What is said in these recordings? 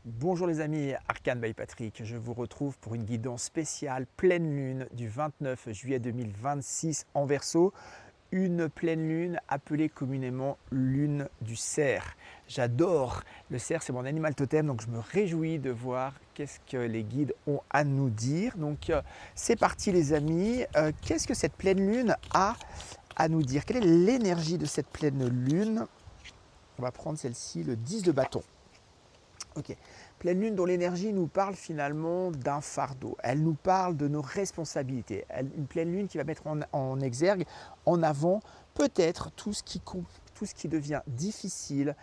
Bonjour les amis, Arcane by Patrick. Je vous retrouve pour une guidance spéciale pleine lune du 29 juillet 2026 en Verseau. Une pleine lune appelée communément lune du cerf. J'adore le cerf, c'est mon animal totem, donc je me réjouis de voir qu'est-ce que les guides ont à nous dire. Donc c'est parti les amis. Qu'est-ce que cette pleine lune a à nous dire? Quelle est l'énergie de cette pleine lune? On va prendre celle-ci, le 10 de bâton. Ok. Pleine lune dont l'énergie nous parle finalement d'un fardeau. Elle nous parle de nos responsabilités. Une pleine lune qui va mettre en exergue, en avant, peut-être tout ce qui devient difficile,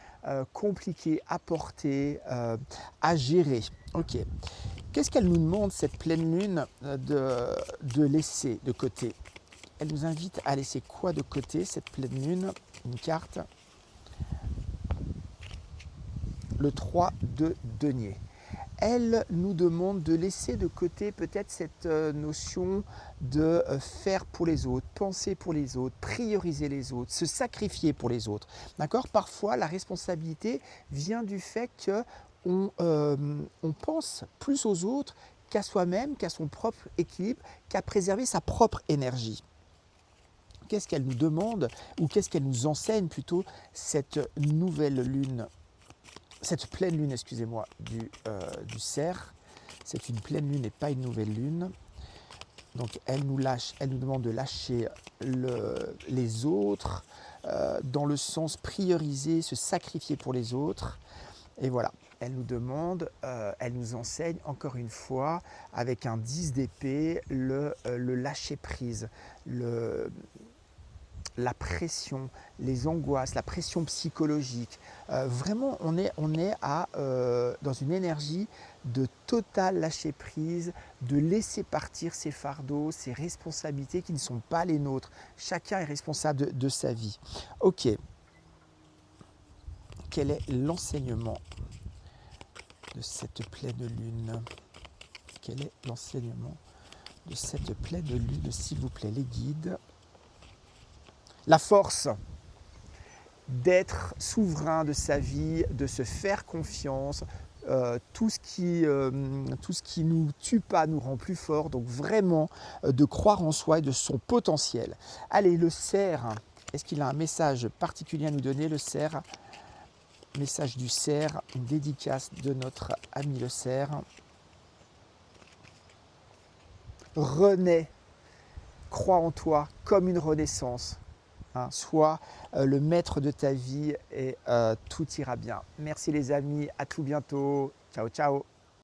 compliqué à porter, à gérer. Ok. Qu'est-ce qu'elle nous demande, cette pleine lune, de laisser de côté? Elle nous invite à laisser quoi de côté, cette pleine lune? Une carte. Le 3 de denier. Elle nous demande de laisser de côté peut-être cette notion de faire pour les autres, penser pour les autres, prioriser les autres, se sacrifier pour les autres. D'accord? Parfois, la responsabilité vient du fait qu'on on pense plus aux autres qu'à soi-même, qu'à son propre équilibre, qu'à préserver sa propre énergie. Qu'est-ce qu'elle nous demande, ou qu'est-ce qu'elle nous enseigne plutôt, cette nouvelle lune? Cette pleine lune, excusez-moi, du cerf, c'est une pleine lune et pas une nouvelle lune. Donc elle nous demande de lâcher les autres, dans le sens prioriser, se sacrifier pour les autres. Et voilà, elle nous demande, elle nous enseigne encore une fois, avec un 10 d'épée, le lâcher prise, la pression, les angoisses, la pression psychologique. Vraiment, on est dans une énergie de total lâcher prise, de laisser partir ses fardeaux, ses responsabilités qui ne sont pas les nôtres. Chacun est responsable de sa vie. Ok. Quel est l'enseignement de cette pleine lune? Quel est l'enseignement de cette pleine lune, s'il vous plaît, les guides? La force d'être souverain de sa vie, de se faire confiance. Tout ce qui nous tue pas nous rend plus fort. Donc vraiment de croire en soi et de son potentiel. Allez, le cerf, est-ce qu'il a un message particulier à nous donner, le cerf? Message du cerf, une dédicace de notre ami le cerf. Renais, crois en toi comme une renaissance. Sois le maître de ta vie et tout ira bien. Merci les amis, à tout bientôt. Ciao, ciao.